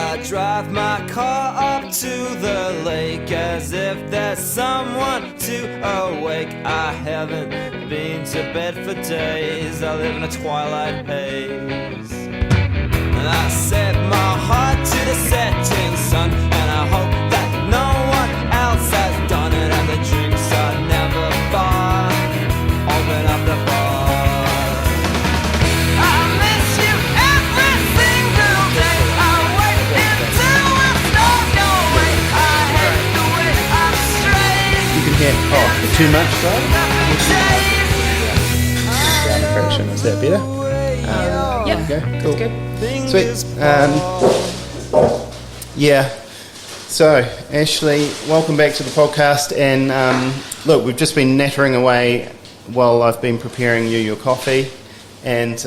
I drive my car up to the lake as if there's someone to awake. I haven't been to bed for days, I live in a twilight haze. And I set my heart to the setting sun, and I hope that no one else has done it. And the drinks are never far, open up the bar. I miss you every single day. I wait until it's not your way. I hate the way I'm straight. You can hear, too much, right? Fraction, is that better? Yep, Okay, cool. that's good. Sweet. Yeah. So, Ashleigh, welcome back to the podcast. And look, we've just been nattering away while I've been preparing you your coffee and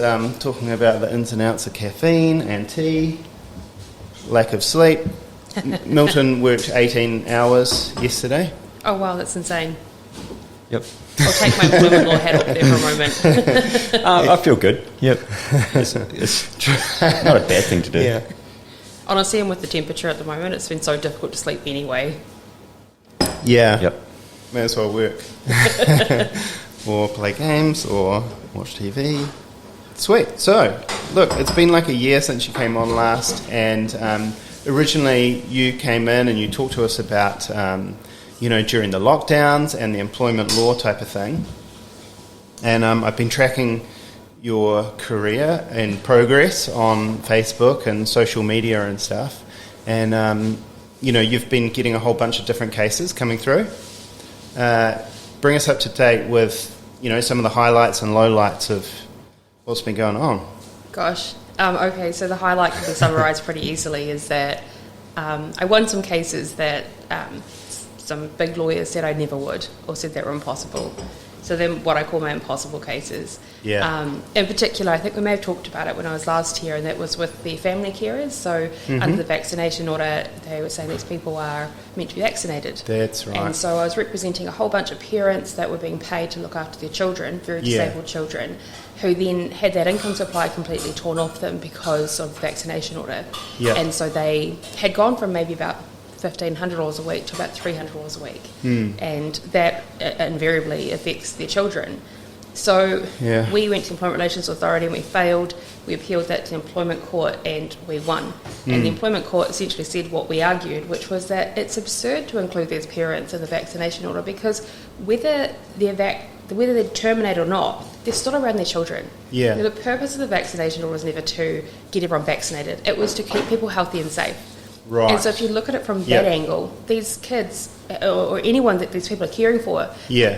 talking about the ins and outs of caffeine and tea, lack of sleep. Milton worked 18 hours yesterday. Oh wow, that's insane. Yep. I'll take my mother-in-law hat off there for a moment. I feel good. Yep. It's not a bad thing to do. Yeah. Honestly, and with the temperature at the moment, it's been so difficult to sleep anyway. Yeah. Yep. May as well work. Or play games or watch TV. Sweet. So, look, it's been like a year since you came on last, and originally you came in and you talked to us about, during the lockdowns and the employment law type of thing. And I've been tracking your career and progress on Facebook and social media and stuff. And, you've been getting a whole bunch of different cases coming through. Bring us up to date with, some of the highlights and lowlights of what's been going on. Gosh. Okay, so the highlight can be summarised pretty easily is that I won some cases that some big lawyers said I never would, or said they were impossible. So then what I call my impossible cases. Yeah. In particular, I think we may have talked about it when I was last here, and that was with the family carers. So under the vaccination order, they were saying these people are meant to be vaccinated. That's right. And so I was representing a whole bunch of parents that were being paid to look after their children, very disabled children, who then had that income supply completely torn off them because of the vaccination order. Yeah. And so they had gone from maybe about $1,500 a week to about $300 a week. And that invariably affects their children. So we went to the Employment Relations Authority and we failed. We appealed that to the Employment Court and we won. And the Employment Court essentially said what we argued, which was that it's absurd to include these parents in the vaccination order because whether they're terminated or not, they're still around their children. Yeah. The purpose of the vaccination order was never to get everyone vaccinated. It was to keep people healthy and safe. Right. And so if you look at it from that angle, these kids or anyone that these people are caring for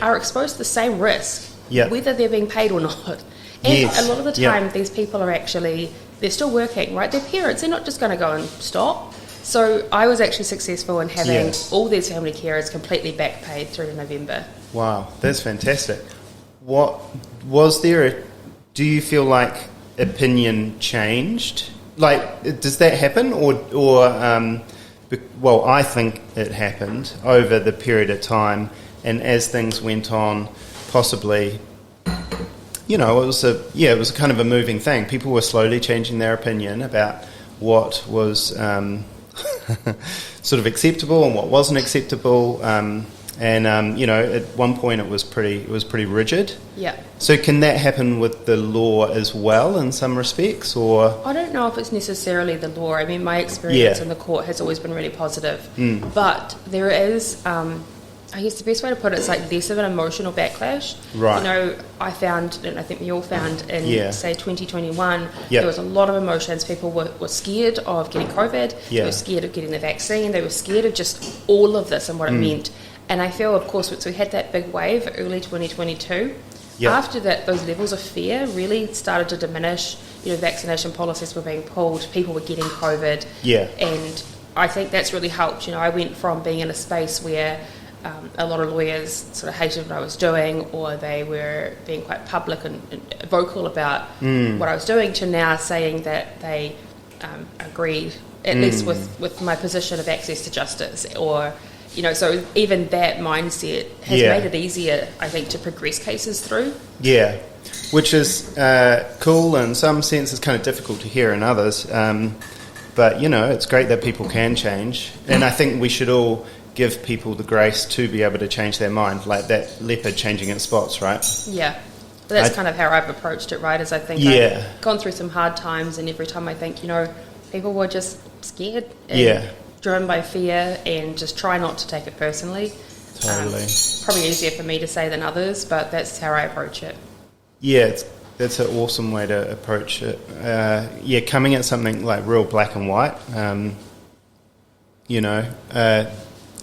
are exposed to the same risk, whether they're being paid or not. And a lot of the time, these people are actually, they're still working, right? Their parents, they're not just going to go and stop. So I was actually successful in having all these family carers completely back paid through to November. Wow, that's fantastic. What was there? Do you feel like opinion changed? Like, does that happen, or well, I think it happened over the period of time, and as things went on, possibly, it was a kind of a moving thing. People were slowly changing their opinion about what was sort of acceptable and what wasn't acceptable. At one point it was pretty rigid. Yeah. So can that happen with the law as well in some respects, or? I don't know if it's necessarily the law. I mean, my experience in the court has always been really positive. But there is, I guess the best way to put it is like less of an emotional backlash. Right. I found, and I think we all found in, say, 2021, there was a lot of emotions. People were scared of getting COVID. They were scared of getting the vaccine. They were scared of just all of this and what it meant. And I feel, of course, once we had that big wave early 2022, after that, those levels of fear really started to diminish. Vaccination policies were being pulled, people were getting COVID. And I think that's really helped. I went from being in a space where a lot of lawyers sort of hated what I was doing, or they were being quite public and vocal about what I was doing, to now saying that they agreed, at least with my position of access to justice, or so even that mindset has made it easier, I think, to progress cases through. Yeah, which is cool in some sense. It's kind of difficult to hear in others. But, you know, it's great that people can change. And I think we should all give people the grace to be able to change their mind, like that leopard changing its spots, right? Yeah. But that's kind of how I've approached it, right? Is I think I've gone through some hard times, and every time I think, you know, people were just scared and driven by fear, and just try not to take it personally. Totally. Probably easier for me to say than others, but that's how I approach it. Yeah, that's an awesome way to approach it. Coming at something like real black and white, you know,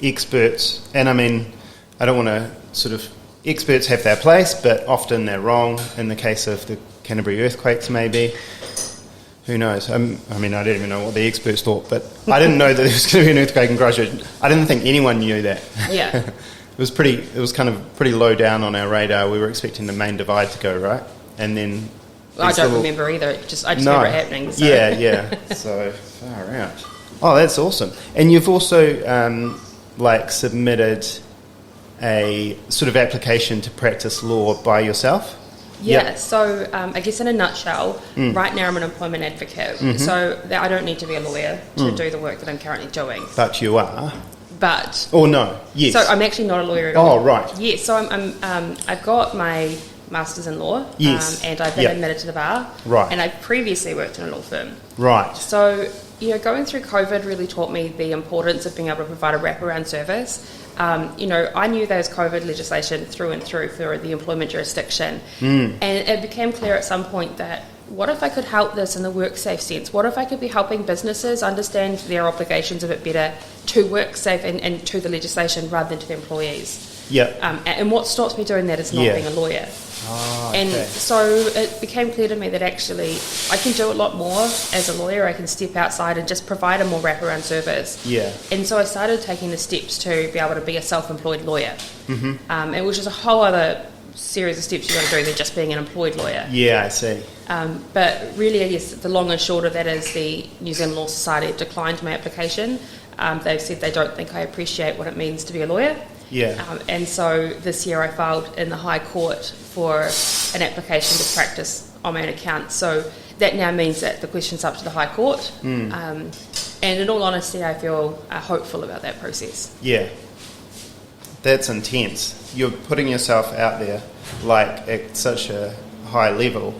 experts, and I mean, I don't want to sort of, experts have their place, but often they're wrong. In the case of the Canterbury earthquakes, maybe. Who knows? I mean, I didn't even know what the experts thought, but I didn't know that there was going to be an earthquake in Christchurch. I didn't think anyone knew that. Yeah. It was kind of pretty low down on our radar. We were expecting the main divide to go, right? And then... I don't remember either. I just remember it happening. So. Yeah. So, far out. Oh, that's awesome. And you've also, submitted a sort of application to practice law by yourself? Yeah, so I guess in a nutshell, right now I'm an employment advocate, so I don't need to be a lawyer to do the work that I'm currently doing. But you are? But... Or no, yes. So I'm actually not a lawyer at all. Oh, right. Yes, so I've got my Masters in Law, and I've been admitted to the bar, right. And I previously worked in a law firm. Right. So, you know, going through COVID really taught me the importance of being able to provide a wraparound service. You know, I knew there was COVID legislation through and through for the employment jurisdiction, and it became clear at some point that what if I could help this in the WorkSafe sense? What if I could be helping businesses understand their obligations a bit better to WorkSafe and to the legislation rather than to the employees? Yeah. And what stops me doing that is not being a lawyer. Oh, okay. And so it became clear to me that actually I can do a lot more as a lawyer. I can step outside and just provide a more wraparound service. Yeah. And so I started taking the steps to be able to be a self-employed lawyer, and which is a whole other series of steps you've got to do than just being an employed lawyer. Yeah, I see. But really, I guess the long and short of that is the New Zealand Law Society have declined my application. They've said they don't think I appreciate what it means to be a lawyer. Yeah. And so this year I filed in the High Court for an application to practice on my own account. So that now means that the question's up to the High Court. And in all honesty, I feel hopeful about that process. Yeah. That's intense. You're putting yourself out there like at such a high level.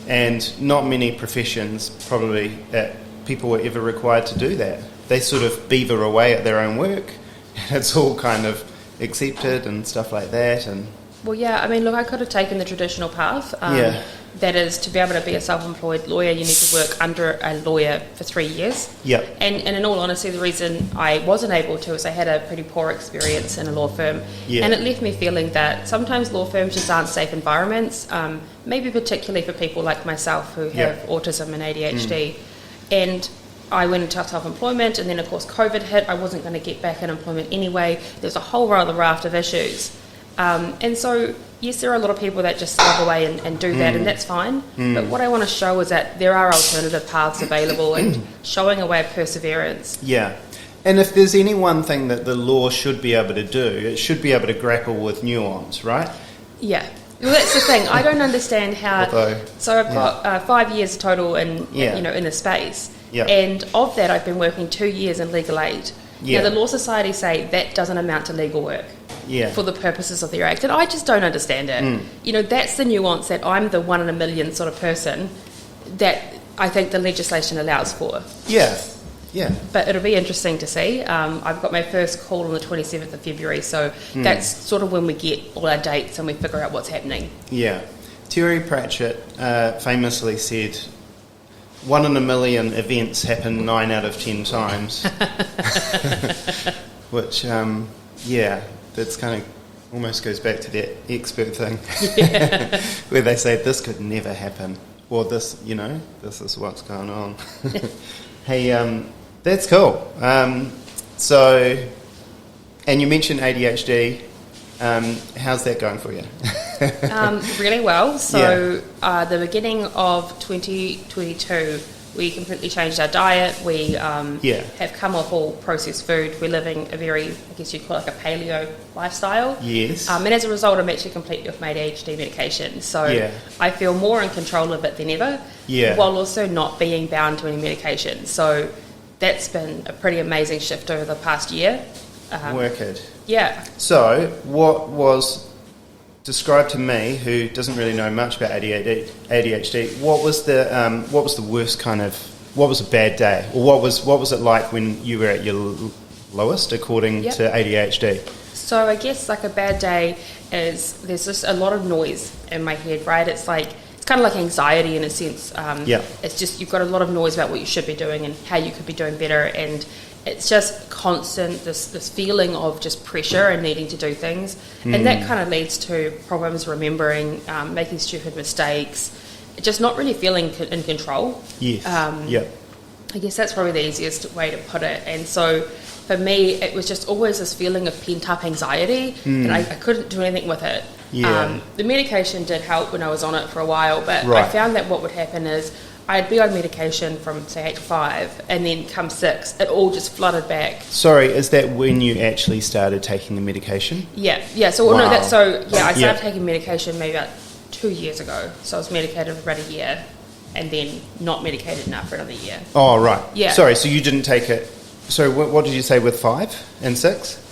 And not many professions probably that people were ever required to do that. They sort of beaver away at their own work. It's all kind of accepted and stuff like that. And well, yeah, I mean, look, I could have taken the traditional path. That is, to be able to be a self-employed lawyer, you need to work under a lawyer for 3 years. Yep. And in all honesty, the reason I wasn't able to is I had a pretty poor experience in a law firm. Yeah. And it left me feeling that sometimes law firms just aren't safe environments, maybe particularly for people like myself who have autism and ADHD. And I went into self-employment, and then of course COVID hit. I wasn't going to get back in employment anyway. There's a whole other raft of issues. And so, yes, there are a lot of people that just slug away and do that, and that's fine. But what I want to show is that there are alternative paths available and showing a way of perseverance. Yeah. And if there's any one thing that the law should be able to do, it should be able to grapple with nuance, right? Yeah. Well, that's the thing. I don't understand how... So I've got 5 years total in the space. Yeah. And of that, I've been working 2 years in legal aid. Yeah. Now, the Law Society say that doesn't amount to legal work for the purposes of their act. And I just don't understand it. You know, that's the nuance that I'm the 1 in a million sort of person that I think the legislation allows for. Yeah. Yeah. But it'll be interesting to see. I've got my first call on the 27th of February, so that's sort of when we get all our dates and we figure out what's happening. Yeah. Terry Pratchett famously said, 1 in a million events happen 9 out of 10 times. Which, that's kind of almost goes back to that expert thing. Yeah. Where they say this could never happen. Or this, this is what's going on. Hey, that's cool. So, and you mentioned ADHD. How's that going for you? Really well. So, the beginning of 2022, We completely changed our diet. We have come off all processed food. We're living a very, I guess you'd call it like a paleo lifestyle. Yes. And as a result, I'm actually completely off my ADHD medication. So I feel more in control of it than ever, while also not being bound to any medication. So that's been a pretty amazing shift over the past year. Wicked. Yeah. So describe to me, who doesn't really know much about ADHD, what was the worst what was a bad day, or what was it like when you were at your lowest according to ADHD? So I guess like a bad day is there's just a lot of noise in my head, right? It's kind of like anxiety in a sense. It's just you've got a lot of noise about what you should be doing and how you could be doing better, and it's just constant, this feeling of just pressure and needing to do things. And that kind of leads to problems remembering, making stupid mistakes, just not really feeling in control. Yes. I guess that's probably the easiest way to put it. And so for me, it was just always this feeling of pent-up anxiety, and I couldn't do anything with it. The medication did help when I was on it for a while, but I found that what would happen is I'd be on medication from, say, 8 to 5, and then come 6, it all just flooded back. Sorry, is that when you actually started taking the medication? Yeah. So, I started taking medication maybe about 2 years ago. So I was medicated for about a year, and then not medicated now for another year. Oh, right. Yeah. Sorry, so you didn't take it... So what did you say with 5 and 6?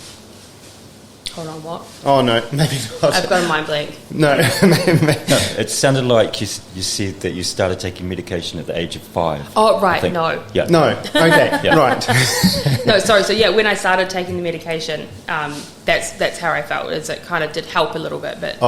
Hold on, what? Oh, no, maybe not. I've got a mind blank. No. It sounded like you said that you started taking medication at the age of 5. Oh, right, no. Yeah. No, okay, right. No, sorry, so when I started taking the medication, that's how I felt, is it kind of did help a little bit, but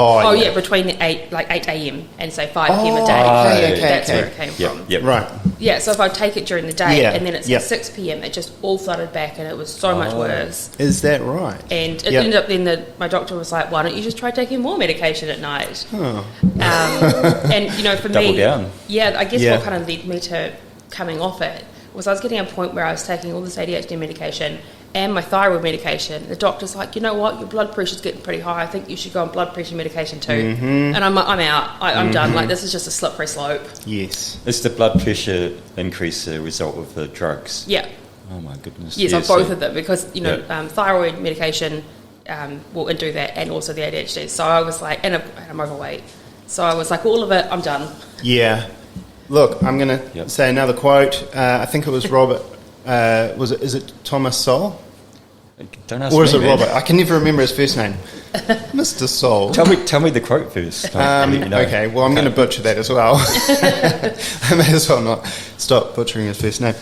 between 8 a.m. and say 5 p.m. a day, that's where it came from. Yep. Right. Yeah, so if I take it during the day and then it's at 6 p.m, it just all flooded back and it was so much worse. Is that right? And it ended up then my doctor was like, why don't you just try taking more medication at night? Oh. And, for Double me... down. Yeah, I guess what kind of led me to coming off it was I was getting a point where I was taking all this ADHD medication and my thyroid medication. The doctor's like, you know what, your blood pressure's getting pretty high. I think you should go on blood pressure medication too. And I'm out. I'm done. Like, this is just a slippery slope. Yes. Is the blood pressure increase a result of the drugs? Yeah. Oh my goodness. Yes, on both of them, because thyroid medication will do that, and also the ADHD. So I was like, and I'm overweight. So I was like, all of it, I'm done. Yeah. Look, I'm going to say another quote. I think it was Robert. Is it Thomas Sowell? Don't ask or is me, it man. Robert? I can never remember his first name. Mr. Sowell. Tell me the quote first. Okay, well, I'm going to butcher that as well. I may as well not stop butchering his first name.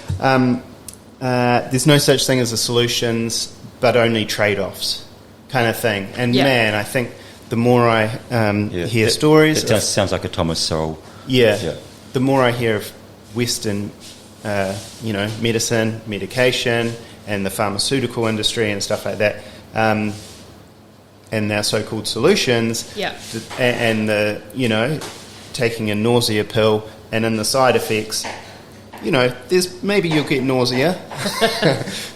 There's no such thing as a solutions, but only trade-offs kind of thing. And man, I think the more I hear stories... It sounds like a Thomas Sowell. Yeah. The more I hear of Western, medicine, medication, and the pharmaceutical industry and stuff like that, and their so-called solutions, and the, taking a nausea pill, and in the side effects, there's maybe you'll get nausea.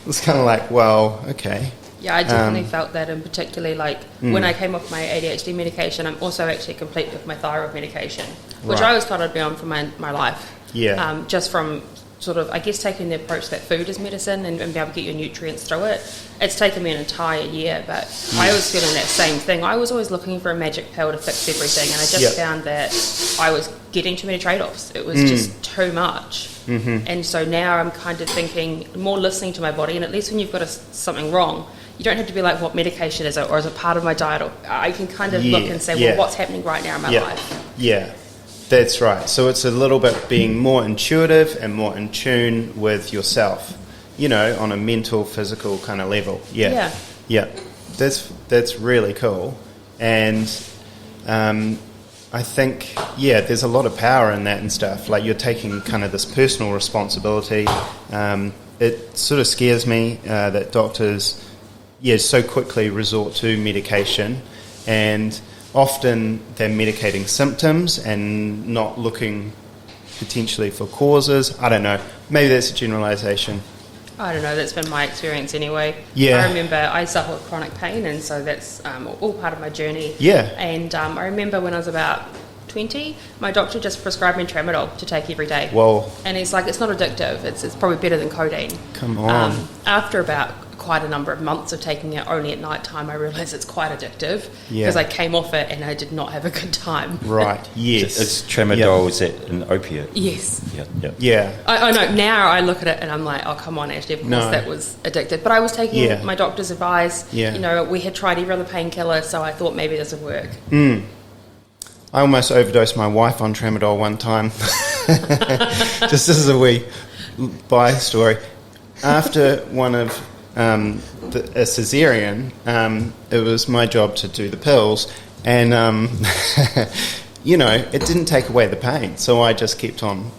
It's kind of like, well, okay. Yeah, I definitely felt that, and particularly when I came off my ADHD medication, I'm also actually complete with my thyroid medication, which I always thought I'd be on for my life. Yeah. Just from sort of, I guess, taking the approach that food is medicine and be able to get your nutrients through it. It's taken me an entire year, but I was feeling that same thing. I was always looking for a magic pill to fix everything, and I just found that I was getting too many trade-offs. It was just too much. And so now I'm kind of thinking, more listening to my body, and at least when you've got something wrong, you don't have to be like, what medication is it, or is it part of my diet? Or I can kind of look and say, well, what's happening right now in my life? Yeah, that's right. So it's a little bit being more intuitive and more in tune with yourself, on a mental, physical kind of level. Yeah. That's really cool. And I think, there's a lot of power in that and stuff. Like, you're taking kind of this personal responsibility. It sort of scares me that doctors... so quickly resort to medication, and often they're medicating symptoms and not looking potentially for causes. I don't know. Maybe that's a generalisation. I don't know. That's been my experience anyway. Yeah. I remember I suffer with chronic pain, and so that's all part of my journey. Yeah. And I remember when I was about 20, my doctor just prescribed me tramadol to take every day. Whoa. And he's like, it's not addictive. It's probably better than codeine. Come on. After about quite a number of months of taking it only at night time, I realised it's quite addictive because I came off it and I did not have a good time. Right, yes. It's tramadol, is that an opiate? Yes. Yeah. I know, now I look at it and I'm like, oh, come on, Ashley, of course that was addicted. But I was taking my doctor's advice. Yeah. You know, we had tried every other painkiller, so I thought maybe this would work. I almost overdosed my wife on tramadol one time. Just as a wee by story. After one of a caesarean, it was my job to do the pills, and you know, it didn't take away the pain, so I just kept on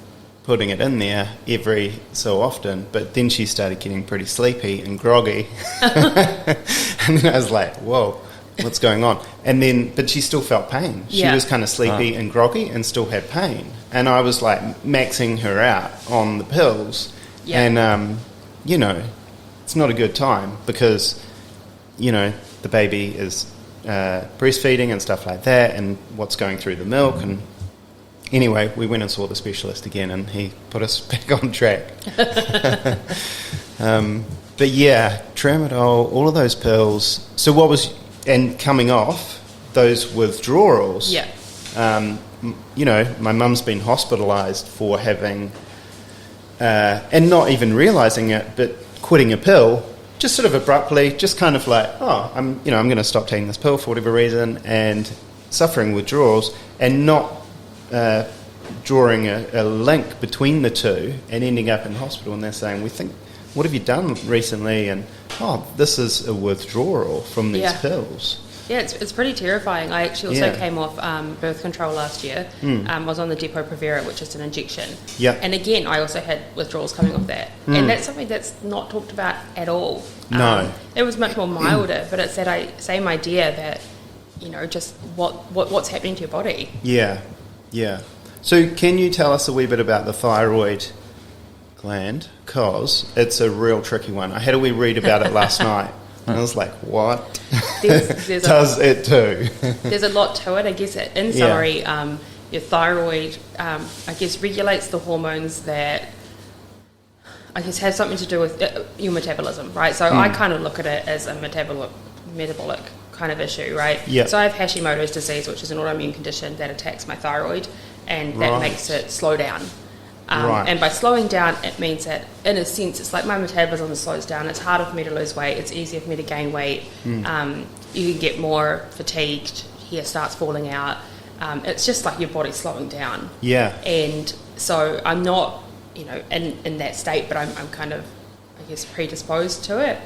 putting it in there every so often. But then she started getting pretty sleepy and groggy, and then I was like, whoa, what's going on? And then, but she still felt pain. She was kind of sleepy and groggy and still had pain, and I was like maxing her out on the pills, and you know, it's not a good time because, you know, the baby is breastfeeding and stuff like that, and what's going through the milk. And anyway, we went and saw the specialist again, and he put us back on track. But yeah, tramadol, all of those pills. So what was, and coming off those withdrawals. Yeah. You know, my mum's been hospitalised for having, and not even realising it, but quitting a pill, just sort of abruptly, just kind of like, oh, I'm going to stop taking this pill for whatever reason, and suffering withdrawals, and not drawing a link between the two, and ending up in hospital, and they're saying, we think, what have you done recently? And, oh, this is a withdrawal from these pills. Yeah, it's pretty terrifying. I actually also came off birth control last year. I was on the Depo-Provera, which is an injection. Yeah. And again, I also had withdrawals coming off that. And that's something that's not talked about at all. No. It was much more milder, but it's that same idea that, you know, just what's happening to your body. Yeah, yeah. So can you tell us a wee bit about the thyroid gland? Because it's a real tricky one. I had a wee read about it last night. And I was like, what does it do? There's a lot to it, I guess. In summary, your thyroid, I guess, regulates the hormones that, I guess, have something to do with your metabolism, right? So I kind of look at it as a metabolic kind of issue, right? Yeah. So I have Hashimoto's disease, which is an autoimmune condition that attacks my thyroid, and that makes it slow down. And by slowing down, it means that, in a sense, it's like my metabolism slows down. It's harder for me to lose weight. It's easier for me to gain weight. You can get more fatigued. Hair starts falling out. It's just like your body's slowing down. Yeah. And so I'm not, you know, in that state, but I'm kind of, I guess, predisposed to it.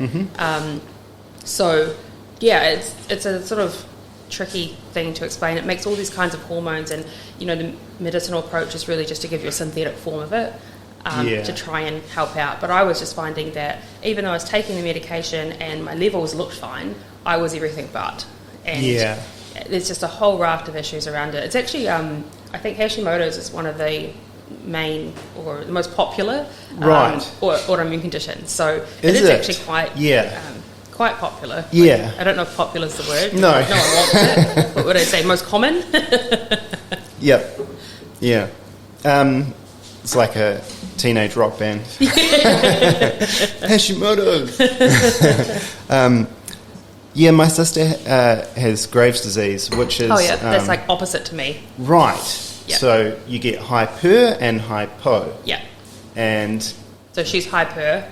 So, yeah, it's a sort of tricky thing to explain. It makes all these kinds of hormones, and you know, the medicinal approach is really just to give you a synthetic form of it to try and help out. But I was just finding that even though I was taking the medication and my levels looked fine, I was everything but. And there's just a whole raft of issues around it. It's actually I think Hashimoto's is one of the main or the most popular or autoimmune conditions. So it is actually quite popular. Yeah. I don't know if popular is the word. No. No one wants it. What would I say? Most common? Yep. Yeah. It's like a teenage rock band. Hashimoto's. Yeah, my sister has Graves' disease, which is... that's like opposite to me. Right. Yep. So you get hyper and hypo. Yeah. And... So she's hyper...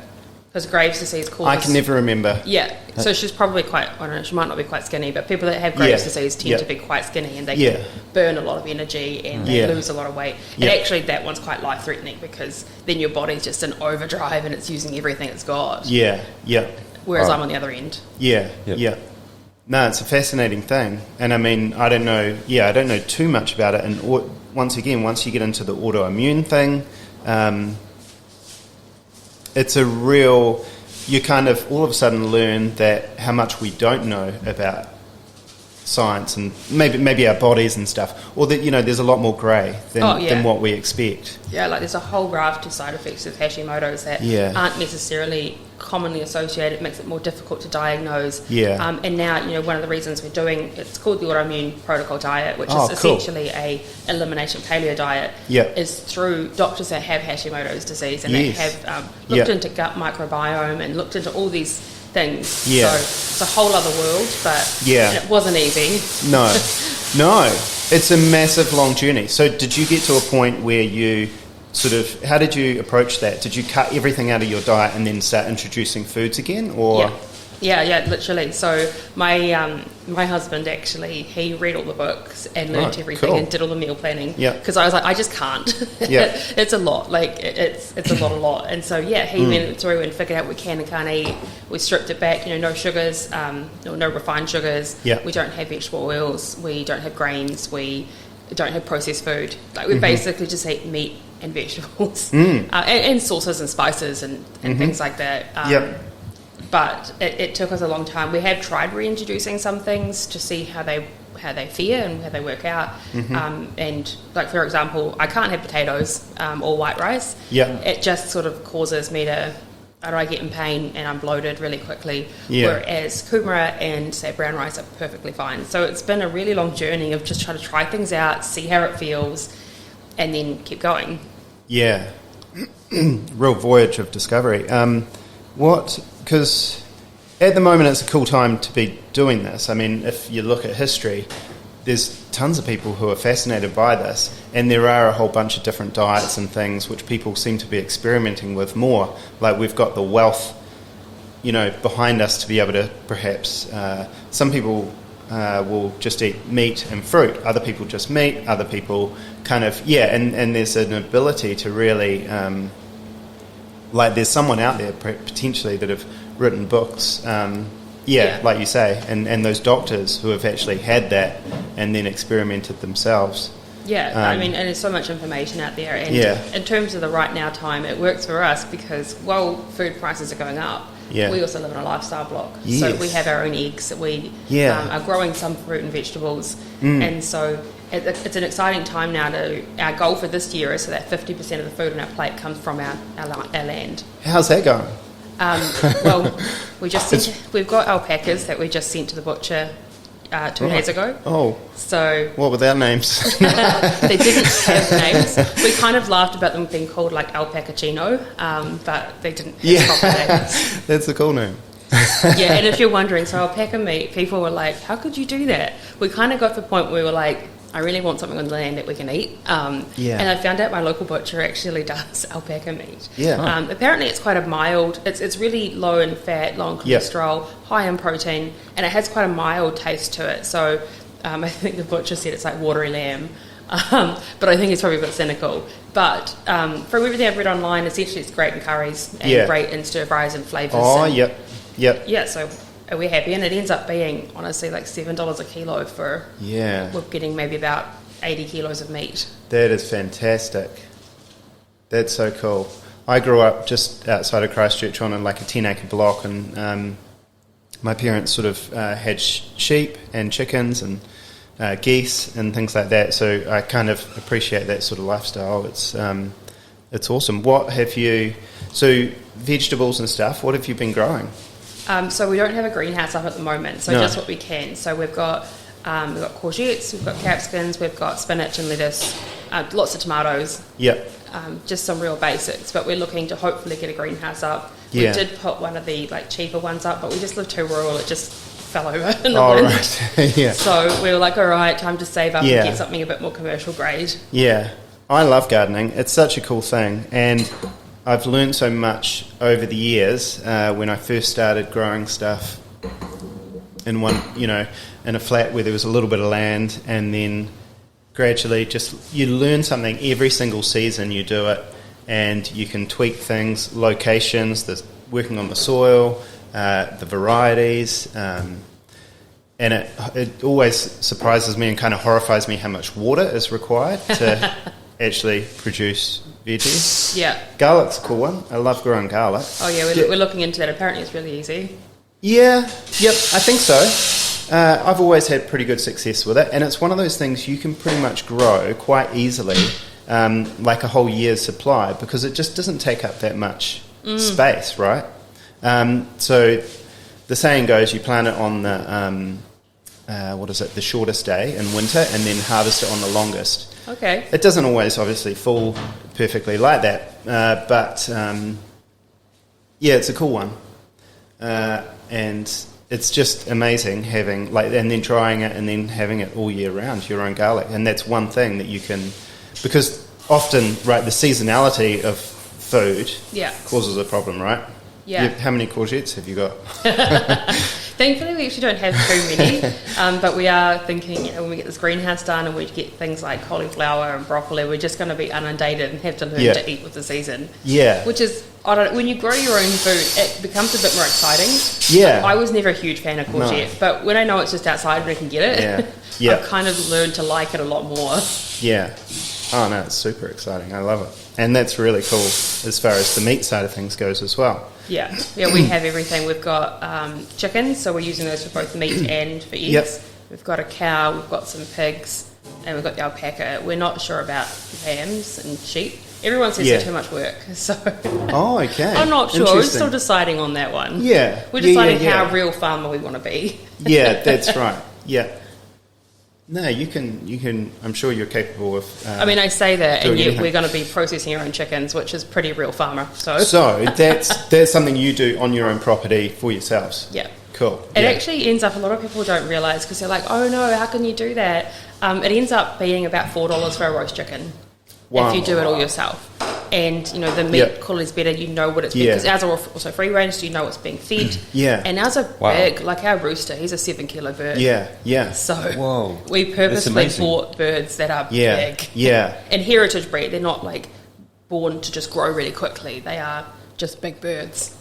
Because Graves' disease causes... I can never remember. Yeah, so she's probably quite... I don't know, she might not be quite skinny, but people that have Graves' disease tend to be quite skinny, and they can burn a lot of energy and they lose a lot of weight. And actually that one's quite life-threatening, because then your body's just in overdrive and it's using everything it's got. Yeah, yeah. Whereas I'm on the other end. Yeah, yeah. No, it's a fascinating thing. And I mean, I don't know too much about it. And once you get into the autoimmune thing... it's a real, you kind of all of a sudden learn that how much we don't know about science and maybe our bodies and stuff, or that there's a lot more grey than what we expect. Yeah, like there's a whole raft of side effects of Hashimoto's that aren't necessarily commonly associated. It makes it more difficult to diagnose. And now one of the reasons we're doing it's called the autoimmune protocol diet, which is essentially a elimination paleo diet, is through doctors that have Hashimoto's disease and they have looked into gut microbiome and looked into all these things. So it's a whole other world, but it wasn't easy. No, it's a massive long journey. So did you get to a point where you how did you approach that? Did you cut everything out of your diet and then start introducing foods again, or? Yeah, literally. So my husband actually, he read all the books and learned everything and did all the meal planning. Because I was like, I just can't. It's a lot. Like it's a lot. And so he went through and figured out what we can and can't eat. We stripped it back. No sugars, no refined sugars. We don't have vegetable oils. We don't have grains. We don't have processed food. Like we basically just eat meat and vegetables and sauces and spices and things like that. But it took us a long time. We have tried reintroducing some things to see how they fare and how they work out. And like for example, I can't have potatoes or white rice. It just sort of causes me to I get in pain and I'm bloated really quickly. Whereas kumara and say brown rice are perfectly fine. So it's been a really long journey of just trying to try things out, see how it feels, and then keep going. Real voyage of discovery. Because at the moment it's a cool time to be doing this. I mean, if you look at history, there's tons of people who are fascinated by this, and there are a whole bunch of different diets and things which people seem to be experimenting with more. Like we've got the wealth, behind us to be able to perhaps, some people will just eat meat and fruit, other people just meat, other people kind of, and there's an ability to really, there's someone out there potentially that have written books, like you say, and those doctors who have actually had that and then experimented themselves. I mean, and there's so much information out there, and in terms of the right now time, it works for us because while food prices are going up, we also live in a lifestyle block. So we have our own eggs, we are growing some fruit and vegetables, and so it's an exciting time now. Our goal for this year is so that 50% of the food on our plate comes from our land. How's that going? Well, we've got alpacas that we just sent to the butcher 2 days ago. Oh. So what were their names? They didn't have names. We kind of laughed about them being called like alpacachino, but they didn't have proper names. That's a cool name. And if you're wondering, so alpaca meat, people were like, how could you do that? We kind of got to the point where we were like, I really want something on the land that we can eat. And I found out my local butcher actually does alpaca meat. Apparently it's quite a mild, it's really low in fat, low in cholesterol, high in protein, and it has quite a mild taste to it. So I think the butcher said it's like watery lamb. But I think it's probably a bit cynical. But from everything I've read online, essentially it's great in curries and great in stir fries and flavours. So we're happy, and it ends up being honestly like $7 a kilo for we're getting maybe about 80 kilos of meat. That is fantastic. That's so cool. I grew up just outside of Christchurch on like a 10-acre block, and my parents sort of had sheep and chickens and geese and things like that, so I kind of appreciate that sort of lifestyle. It's awesome. What have you, so vegetables and stuff, what have you been growing? So we don't have a greenhouse up at the moment, so just what we can. So we've got courgettes, we've got capsicums, we've got spinach and lettuce, lots of tomatoes. Just some real basics, but we're looking to hopefully get a greenhouse up. We did put one of the cheaper ones up, but we just live too rural, it just fell over in the wind. Right. So we were like, all right, time to save up and get something a bit more commercial grade. I love gardening. It's such a cool thing, and I've learned so much over the years when I first started growing stuff in in a flat where there was a little bit of land, and then gradually just you learn something every single season you do it, and you can tweak things, locations, the working on the soil, the varieties, and it always surprises me and kind of horrifies me how much water is required to actually produce veggies. Garlic's a cool one. I love growing garlic. Oh yeah, we're looking into that. Apparently it's really easy. I think so. I've always had pretty good success with it, and it's one of those things you can pretty much grow quite easily, like a whole year's supply, because it just doesn't take up that much space, right? So the saying goes, you plant it on the the shortest day in winter, and then harvest it on the longest. Okay. It doesn't always obviously fall perfectly like that, but it's a cool one, and it's just amazing having and then trying it and then having it all year round, your own garlic. And that's one thing that you can, because often, right, the seasonality of food causes a problem, right? Yeah. How many courgettes have you got? Thankfully, we actually don't have too many, but we are thinking, when we get this greenhouse done and we get things like cauliflower and broccoli, we're just going to be inundated and have to learn to eat with the season. Yeah. Which is, when you grow your own food, it becomes a bit more exciting. Yeah. I was never a huge fan of courgette, but when I know it's just outside and I can get it, I've kind of learned to like it a lot more. Yeah. Oh, no, it's super exciting. I love it. And that's really cool as far as the meat side of things goes as well. Yeah, we have everything. We've got chickens, so we're using those for both meat and for eggs. Yep. We've got a cow, we've got some pigs, and we've got the alpaca. We're not sure about lambs and sheep. Everyone says they're too much work, so... Oh, okay. I'm not sure. We're still deciding on that one. Yeah. We're deciding how real farmer we want to be. Yeah, that's right. Yeah. No, you can. I'm sure you're capable of. I say that, and yet we're going to be processing our own chickens, which is pretty real farmer. So that's something you do on your own property for yourselves. Yeah, cool. It actually ends up. A lot of people don't realise because they're like, "Oh no, how can you do that?" It ends up being about $4 for a roast chicken if you do it all yourself. And the meat quality is better. You know what it's being, because ours are also free range, so you know what's being fed. And ours are big. Like our rooster, he's a 7-kilo bird. So we purposely bought birds that are big. And heritage breed, they're not like born to just grow really quickly. They are just big birds.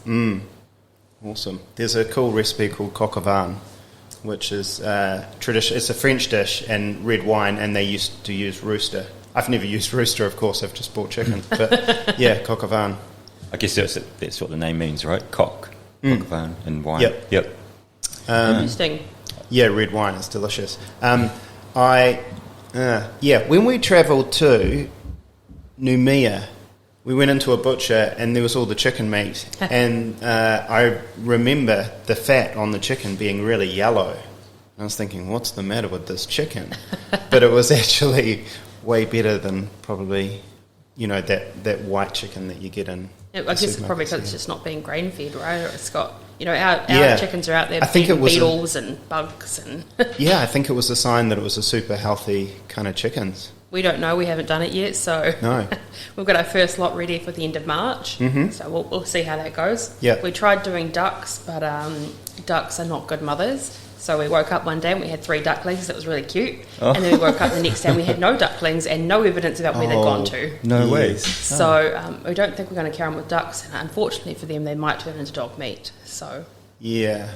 Awesome. There's a cool recipe called coq au vin, which is tradition. It's a French dish and red wine, and they used to use rooster. I've never used rooster, of course. I've just bought chicken. But, coq au vin. I guess that's what the name means, right? Coq au vin, and wine. Yep. Interesting. Yeah, red wine is delicious. When we travelled to Noumea, we went into a butcher and there was all the chicken meat. And I remember the fat on the chicken being really yellow. I was thinking, what's the matter with this chicken? But it was actually... way better than probably, that white chicken that you get in. I guess it's probably because it's just not being grain fed, right? It's got, our chickens are out there feeding beetles and bugs and. Yeah, I think it was a sign that it was a super healthy kind of chickens. We don't know. We haven't done it yet, so no. We've got our first lot ready for the end of March. So we'll see how that goes. Yeah, we tried doing ducks, but ducks are not good mothers. So we woke up one day and we had 3 ducklings. That was really cute. And then we woke up the next day and we had no ducklings and no evidence about where they'd gone to. No way. So we don't think we're going to carry on with ducks. And unfortunately for them, they might turn into dog meat. So yeah.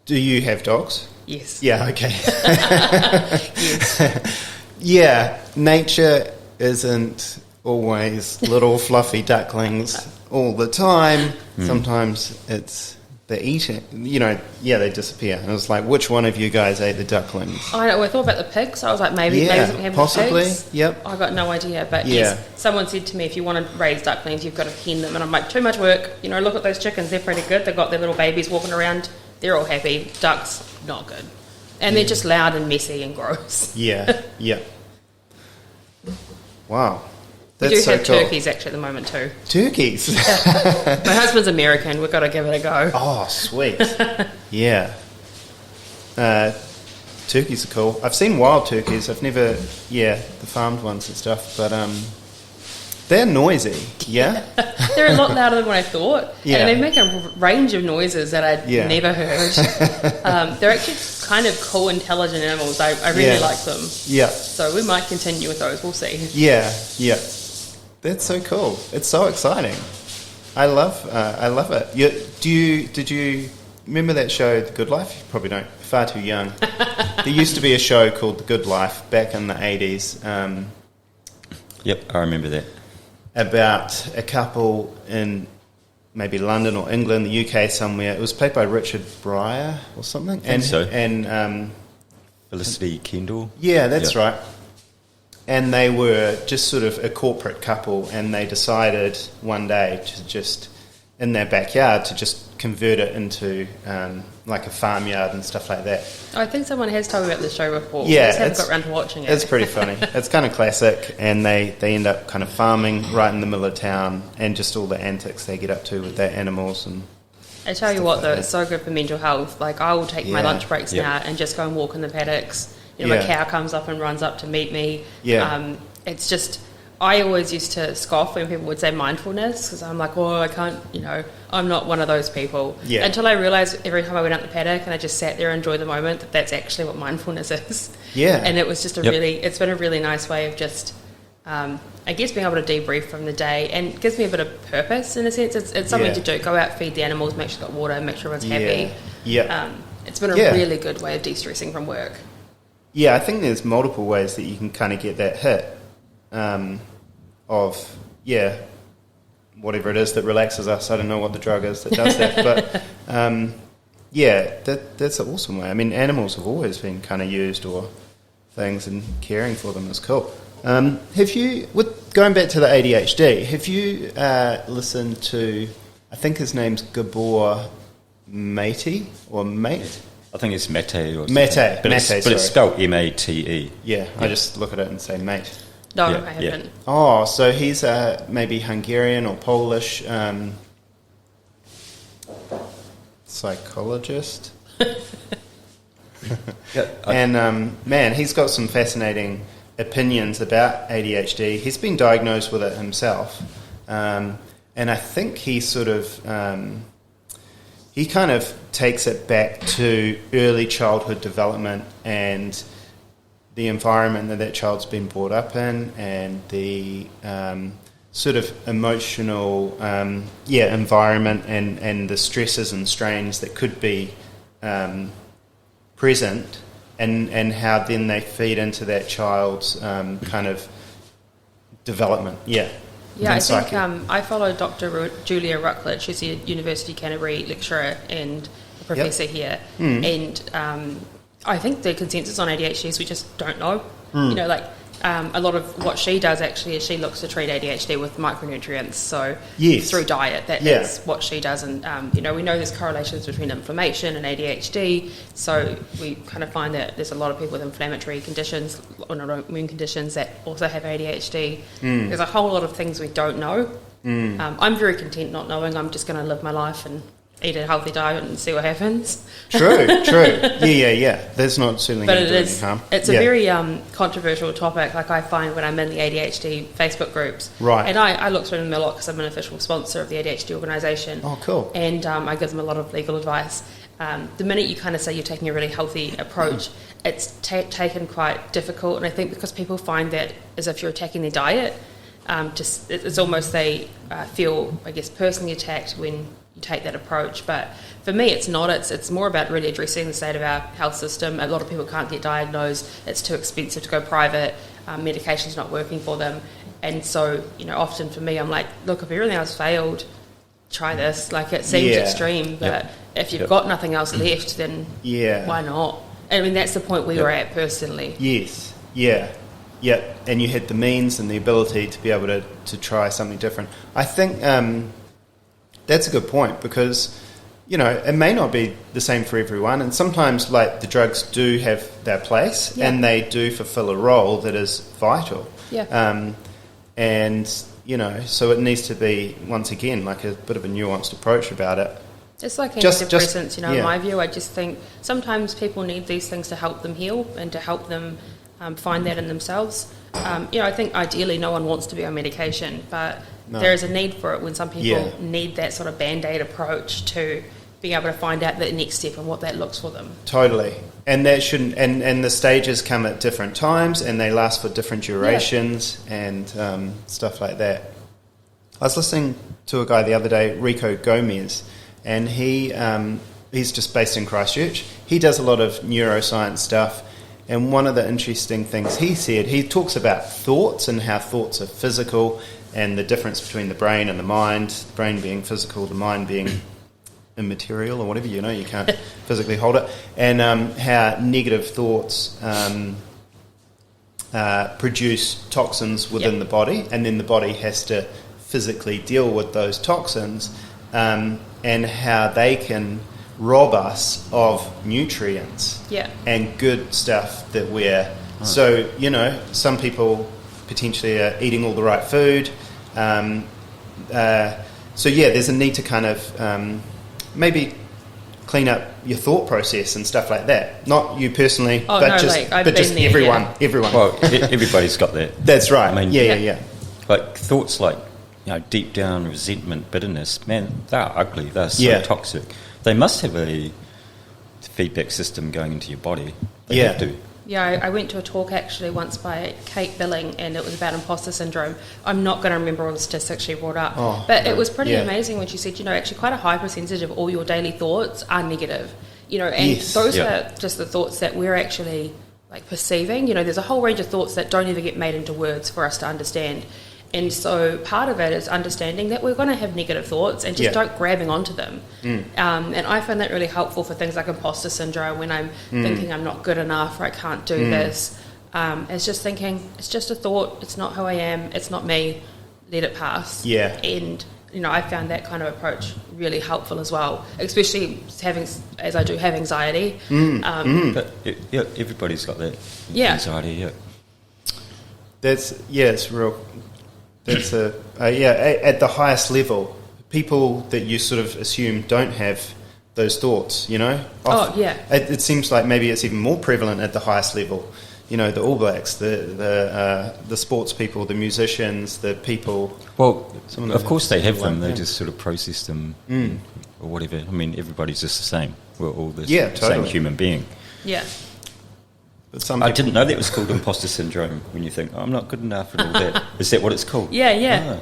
Do you have dogs? Yes. Yeah. Okay. Yes. Yeah. Nature isn't always little fluffy ducklings all the time. Sometimes it's. They eat it, they disappear. And it was like, which one of you guys ate the ducklings? I know, I thought about the pigs. I was like, maybe something happened possibly. To pigs. Yep. I got no idea. But yes, someone said to me, if you want to raise ducklings, you've got to hen them. And I'm like, too much work. Look at those chickens. They're pretty good. They've got their little babies walking around. They're all happy. Ducks, not good. And they're just loud and messy and gross. Yeah. Wow. We do have turkeys actually at the moment too. Turkeys? My husband's American. We've got to give it a go. Oh, sweet. Yeah. Turkeys are cool. I've seen wild turkeys. I've never, the farmed ones and stuff, but they're noisy, yeah? They're a lot louder than what I thought. Yeah. And they make a range of noises that I'd never heard. They're actually kind of cool, intelligent animals. I really like them. Yeah. So we might continue with those. We'll see. Yeah. That's so cool. It's so exciting. I love it. Did you remember that show, The Good Life? You probably don't. You're far too young. There used to be a show called The Good Life back in the 80s. Yep, I remember that. About a couple in maybe London or England, the UK somewhere. It was played by Richard Pryor or something. I think so. And Felicity Kendall. Yeah, that's right. And they were just sort of a corporate couple, and they decided one day to just, in their backyard, to just convert it into like a farmyard and stuff like that. I think someone has told me about this show before. Yeah, I just haven't got around to watching it. It's pretty funny. It's kind of classic, and they end up kind of farming right in the middle of town, and just all the antics they get up to with their animals. And I tell you what, though, it's so good for mental health. Like, I will take my lunch breaks now and just go and walk in the paddocks. You know, my cow comes up and runs up to meet me. Yeah. It's just, I always used to scoff when people would say mindfulness, because I'm like, oh, I can't, I'm not one of those people. Yeah. Until I realised every time I went out the paddock and I just sat there and enjoyed the moment, that's actually what mindfulness is. Yeah. And it was just it's been a really nice way of just, I guess, being able to debrief from the day, and it gives me a bit of purpose in a sense. It's something to do. Go out, feed the animals, make sure they've got water, make sure everyone's happy. Yeah. It's been a really good way of de-stressing from work. Yeah, I think there's multiple ways that you can kind of get that hit of whatever it is that relaxes us. I don't know what the drug is that does that, but that's an awesome way. I mean, animals have always been kind of used or things, and caring for them is cool. Have you, going back to the ADHD, have you listened to, I think his name's Gabor Mate or Mate? I think it's Mate or something. Mate, but it's spelled M-A-T-E. Yeah, I just look at it and say mate. No, I haven't. Oh, so he's maybe Hungarian or Polish psychologist. And man, he's got some fascinating opinions about ADHD. He's been diagnosed with it himself, and I think he sort of he kind of takes it back to early childhood development and the environment that child's been brought up in, and the sort of emotional environment and the stresses and strains that could be present, and how then they feed into that child's kind of development. Yeah, I think I follow Dr. Julia Ruckledge. She's a University of Canterbury lecturer and a professor here. And I think the consensus on ADHD is we just don't know. A lot of what she does actually is she looks to treat ADHD with micronutrients. So through diet, that's what she does. And, we know there's correlations between inflammation and ADHD. So we kind of find that there's a lot of people with inflammatory conditions or autoimmune conditions that also have ADHD. There's a whole lot of things we don't know. I'm very content not knowing. I'm just going to live my life and eat a healthy diet and see what happens. True. Yeah. There's not certainly going to do any harm. It's a very controversial topic. Like, I find when I'm in the ADHD Facebook groups, right? And I look through them a lot because I'm an official sponsor of the ADHD organisation. Oh, cool. And I give them a lot of legal advice. The minute you kind of say you're taking a really healthy approach, it's taken quite difficult. And I think because people find that as if you're attacking their diet, it's almost they feel, I guess, personally attacked when you take that approach. But for me, it's not. It's more about really addressing the state of our health system. A lot of people can't get diagnosed. It's too expensive to go private. Medication's not working for them. And so, often for me, I'm like, look, if everything else failed, try this. Like, it seems extreme, but if you've got nothing else left, then why not? I mean, that's the point we were at personally. Yes. Yeah. And you had the means and the ability to be able to try something different. I think that's a good point, because it may not be the same for everyone, and sometimes, like, the drugs do have their place and they do fulfill a role that is vital. And so it needs to be, once again, like a bit of a nuanced approach about it. It's like antidepressants, in my view. I just think sometimes people need these things to help them heal and to help them find that in themselves. I think ideally no one wants to be on medication, but there is a need for it when some people need that sort of band-aid approach to being able to find out the next step and what that looks for them. Totally. And that shouldn't, and the stages come at different times and they last for different durations and stuff like that. I was listening to a guy the other day, Rico Gomez, and he's just based in Christchurch. He does a lot of neuroscience stuff, And one of the interesting things he said, he talks about thoughts and how thoughts are physical and the difference between the brain and the mind, the brain being physical, the mind being immaterial or whatever, you can't physically hold it, and how negative thoughts produce toxins within the body, and then the body has to physically deal with those toxins, and how they can rob us of nutrients and good stuff that we're... So, some people potentially are eating all the right food. There's a need to kind of maybe clean up your thought process and stuff like that. Not you personally, but just everyone. Well, everybody's got that. That's right. I mean, yeah. Like thoughts like, deep down resentment, bitterness, man, they're ugly. They're so toxic. They must have a feedback system going into your body. They have to. Yeah, I went to a talk actually once by Kate Billing, and it was about imposter syndrome. I'm not going to remember all the statistics she brought up, but it was pretty amazing when she said, actually quite a high percentage of all your daily thoughts are negative, and those are just the thoughts that we're actually like perceiving. There's a whole range of thoughts that don't ever get made into words for us to understand. And so part of it is understanding that we're going to have negative thoughts and just don't grabbing onto them. And I find that really helpful for things like imposter syndrome when I'm thinking I'm not good enough or I can't do this. It's just thinking, it's just a thought, it's not who I am, it's not me, let it pass. Yeah. And, I found that kind of approach really helpful as well, especially as I do have anxiety. But everybody's got that anxiety, It's real... That's at the highest level, people that you sort of assume don't have those thoughts, It seems like maybe it's even more prevalent at the highest level. The All Blacks, the sports people, the musicians, the people. Well, of course they have them. They just sort of process them or whatever. I mean, everybody's just the same. We're all the same human being. Yeah. But I didn't know that was called imposter syndrome. When you think, I'm not good enough and all that. Is that what it's called? Yeah.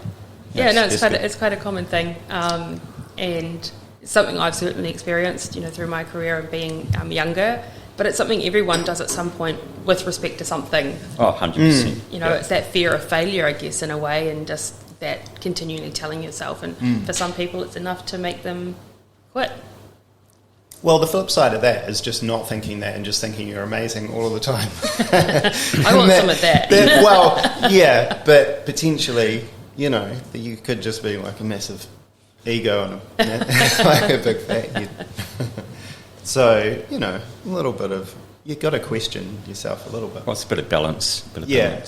It's quite a common thing, and it's something I've certainly experienced, through my career of being younger. But it's something everyone does at some point with respect to something. Oh, 100%. It's that fear of failure, I guess, in a way, and just that continually telling yourself. And for some people, it's enough to make them quit. Well, the flip side of that is just not thinking that and just thinking you're amazing all of the time. I want some of that. But potentially, you could just be like a massive ego and like a big fat head. So, a little bit of... You've got to question yourself a little bit. Well, it's a bit of balance. Totally. Yeah.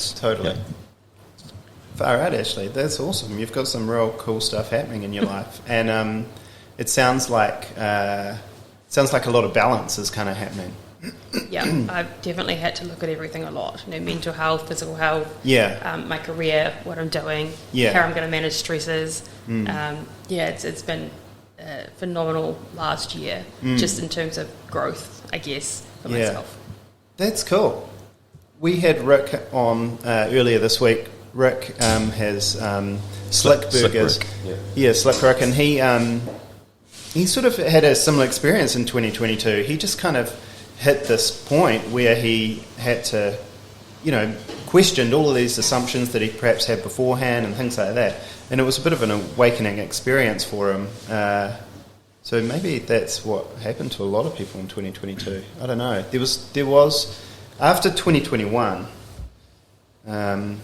Far out, Ashley. That's awesome. You've got some real cool stuff happening in your life. And it sounds like a lot of balance is kind of happening. Yeah, I've definitely had to look at everything a lot. Mental health, physical health, my career, what I'm doing, how I'm going to manage stresses. It's been phenomenal last year, just in terms of growth, I guess, for myself. That's cool. We had Rick on earlier this week. Rick has Slick Burgers. Slick Rick, and he sort of had a similar experience in 2022. He just kind of hit this point where he had to, questioned all of these assumptions that he perhaps had beforehand and things like that. And it was a bit of an awakening experience for him. So maybe that's what happened to a lot of people in 2022. I don't know. There was after 2021. There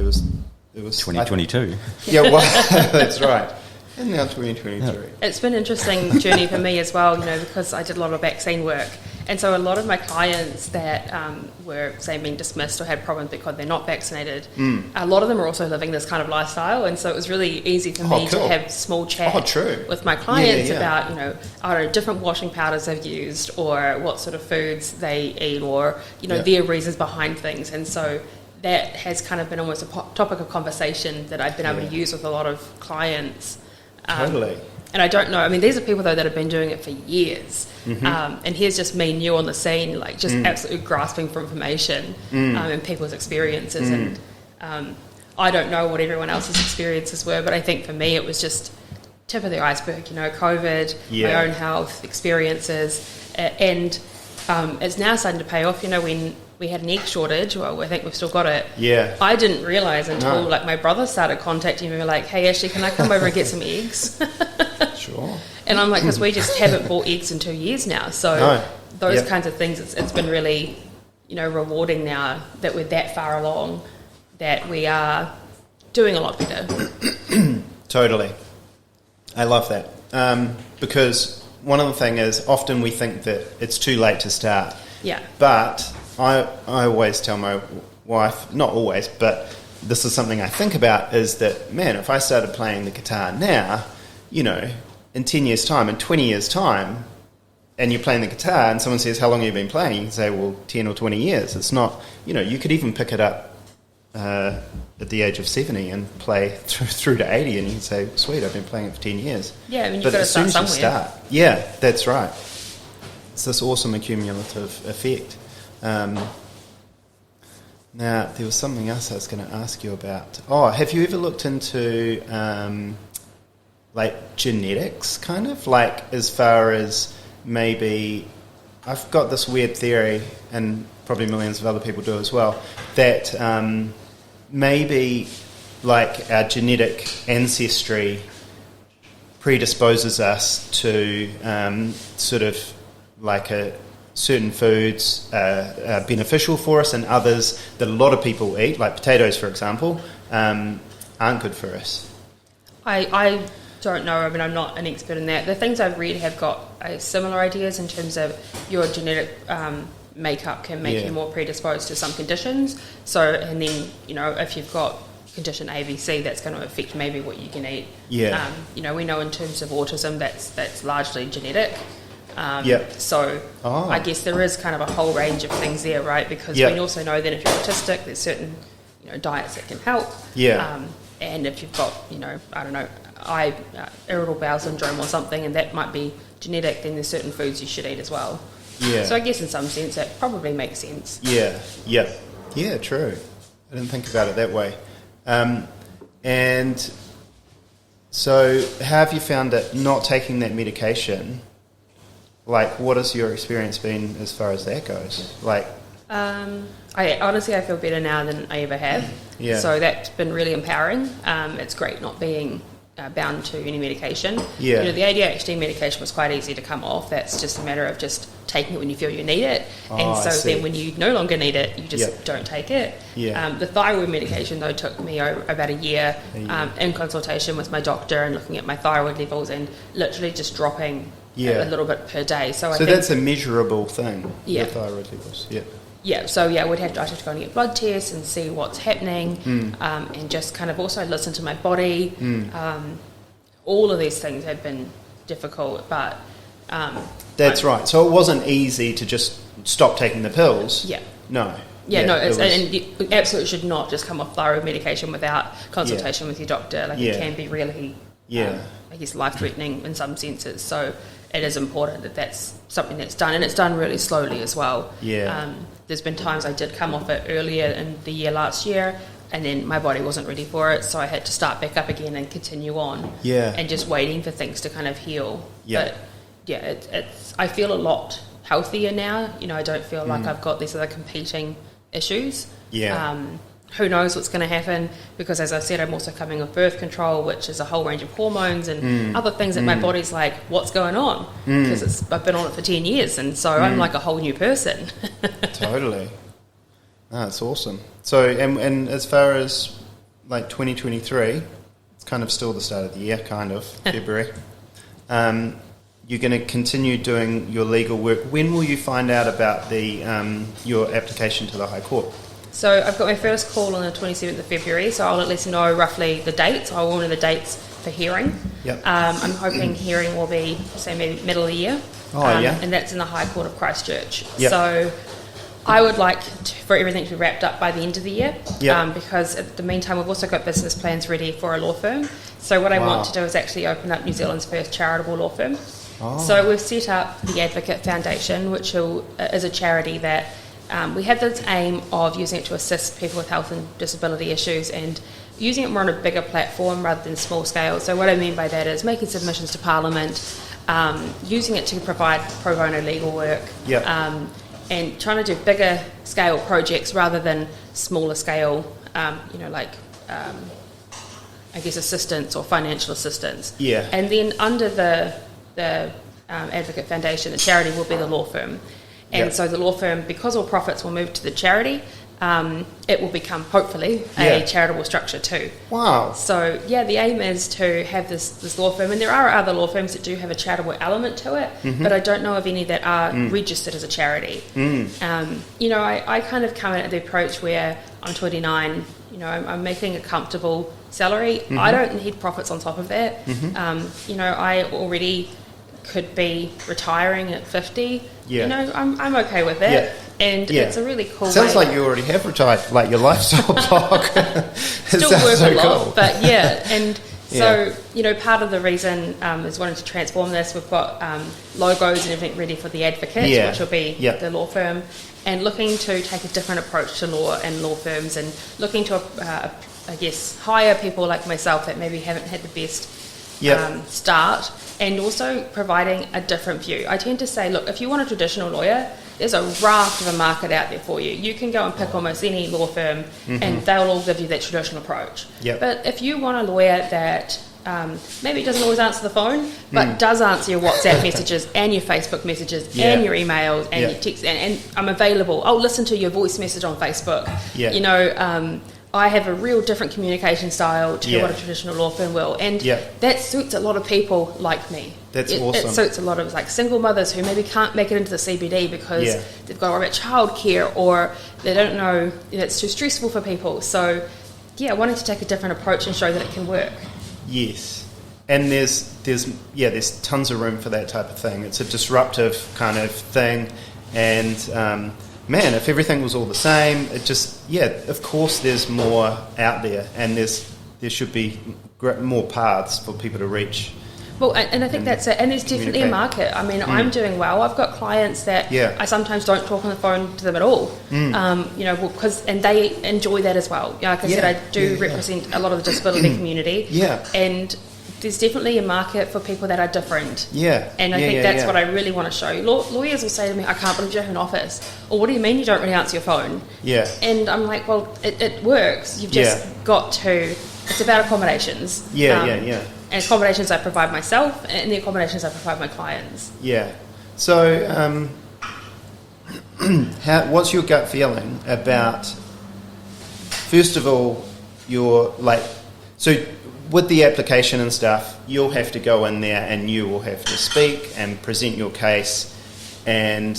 was 2022. That's right. And now 2023. It's been an interesting journey for me as well, because I did a lot of vaccine work. And so a lot of my clients that were, say, being dismissed or had problems because they're not vaccinated, a lot of them are also living this kind of lifestyle. And so it was really easy for me to have small chat with my clients about, different washing powders they've used or what sort of foods they eat or, their reasons behind things. And so that has kind of been almost a topic of conversation that I've been able to use with a lot of clients. Totally. And I don't know, I mean, these are people, though, that have been doing it for years. And here's just me new on the scene, like just absolutely grasping for information and people's experiences. And I don't know what everyone else's experiences were, but I think for me it was just tip of the iceberg, COVID, my own health experiences. And it's now starting to pay off. You know, when we had an egg shortage, well, I think we've still got it. Yeah. I didn't realise until like my brother started contacting me, like, hey, Ashley, can I come over and get some eggs? Sure. And I'm like, because we just haven't bought eggs in 2 years now. So those kinds of things, it's been really, rewarding now that we're that far along, that we are doing a lot better. Totally. I love that. Because one of the things is often we think that it's too late to start. Yeah. But I always tell my wife, not always, but this is something I think about, is that, man, if I started playing the guitar now, in 10 years' time, in 20 years' time, and you're playing the guitar and someone says, how long have you been playing? You can say, well, 10 or 20 years. It's not, you could even pick it up at the age of 70 and play through to 80, and you can say, sweet, I've been playing it for 10 years. Yeah, I mean, you've got to start somewhere. But as soon as you start, yeah, that's right. It's this awesome accumulative effect. Now, there was something else I was going to ask you about. Oh, have you ever looked into, genetics, kind of? Like, as far as maybe... I've got this weird theory, and probably millions of other people do as well, that maybe, our genetic ancestry predisposes us to certain foods are beneficial for us, and others that a lot of people eat, like potatoes, for example, aren't good for us. I don't know. I mean, I'm not an expert in that. The things I've read have got similar ideas in terms of your genetic makeup can make you more predisposed to some conditions. So, and then, if you've got condition ABC, that's going to affect maybe what you can eat. Yeah. We know in terms of autism, that's largely genetic. So I guess there is kind of a whole range of things there, right? Because we also know that if you're autistic, there's certain diets that can help. Yeah. And if you've got irritable bowel syndrome or something, and that might be genetic, then there's certain foods you should eat as well. Yeah. So I guess in some sense that probably makes sense. Yeah. True. I didn't think about it that way. And so, how have you found it not taking that medication? What has your experience been as far as that goes? I feel better now than I ever have. Yeah. So that's been really empowering. It's great not being bound to any medication. Yeah. The ADHD medication was quite easy to come off. That's just a matter of just taking it when you feel you need it. And so then when you no longer need it, you just don't take it. Yeah. The thyroid medication, though, took me about a year in consultation with my doctor and looking at my thyroid levels and literally just dropping a little bit per day. So I think that's a measurable thing, the thyroid levels. Yeah. Yeah, so I'd have to go and get blood tests and see what's happening, and just kind of also listen to my body. All of these things have been difficult, but that's right. So it wasn't easy to just stop taking the pills. Yeah. No. Yeah, and you absolutely should not just come off thyroid medication without consultation with your doctor. It can be really, I guess, life-threatening in some senses. So it is important that that's something that's done, and it's done really slowly as well. Yeah. There's been times I did come off it earlier in the year last year, and then my body wasn't ready for it, so I had to start back up again and continue on. Yeah. And just waiting for things to kind of heal. Yeah. But it's I feel a lot healthier now. I don't feel like I've got these other competing issues. Yeah. Who knows what's going to happen, because as I said, I'm also coming off birth control, which is a whole range of hormones and other things that my body's like, what's going on? Because I've been on it for 10 years, and so I'm like a whole new person. Totally. That's awesome. So, and as far as 2023, it's kind of still the start of the year, kind of, February. You're going to continue doing your legal work. When will you find out about your application to the High Court? So I've got my first call on the 27th of February, so I'll at least know roughly the dates. I will know the dates for hearing. Yep. I'm hoping hearing will be, say, maybe middle of the year. And that's in the High Court of Christchurch. Yep. So I would like for everything to be wrapped up by the end of the year, because at the meantime we've also got business plans ready for a law firm. So what I want to do is actually open up New Zealand's first charitable law firm. So we've set up the Advocate Foundation, which is a charity that we have this aim of using it to assist people with health and disability issues, and using it more on a bigger platform rather than small scale. So what I mean by that is making submissions to Parliament, using it to provide pro bono legal work, and trying to do bigger scale projects rather than smaller scale, I guess assistance or financial assistance. Yeah. And then under the Advocate Foundation, the charity will be the law firm. And so the law firm, because all profits will move to the charity, it will become, hopefully, a charitable structure too. Wow. So, the aim is to have this law firm, and there are other law firms that do have a charitable element to it, but I don't know of any that are registered as a charity. I kind of come in at the approach where I'm 29, I'm making a comfortable salary. I don't need profits on top of that. I already could be retiring at 50. I'm okay with it. And it's a really cool Sounds way. like you already have retired, like your lifestyle blog. Still work a lot, cool. But and so, part of the reason is wanting to transform this. We've got logos and everything ready for the Advocate, which will be the law firm, and looking to take a different approach to law and law firms, and looking to, hire people like myself that maybe haven't had the best start, and also providing a different view. I tend to say, look, if you want a traditional lawyer, there's a raft of a market out there for you. You can go and pick almost any law firm and they'll all give you that traditional approach. But if you want a lawyer that maybe doesn't always answer the phone, but does answer your WhatsApp messages and your Facebook messages and your emails and your texts, and I'm available. I'll listen to your voice message on Facebook. I have a real different communication style to what a traditional law firm will, and that suits a lot of people like me. That's awesome. It suits a lot of single mothers who maybe can't make it into the CBD because they've got to worry about childcare, or they don't know, it's too stressful for people. So, wanting to take a different approach and show that it can work. Yes, and there's tons of room for that type of thing. It's a disruptive kind of thing, and man, if everything was all the same, it just, of course there's more out there, and there should be more paths for people to reach. Well, and I think that's it, and there's definitely a market. I mean, I'm doing well. I've got clients that I sometimes don't talk on the phone to them at all, and they enjoy that as well. Like I said, I do represent a lot of the disability community, and there's definitely a market for people that are different. And I think that's what I really want to show. Lawyers will say to me, I can't believe you have an office. Or what do you mean you don't really answer your phone? And I'm like, well, it works. You've just got to, it's about accommodations. And accommodations I provide myself, and the accommodations I provide my clients. So, what's your gut feeling about, first of all, with the application and stuff, you'll have to go in there and you will have to speak and present your case. And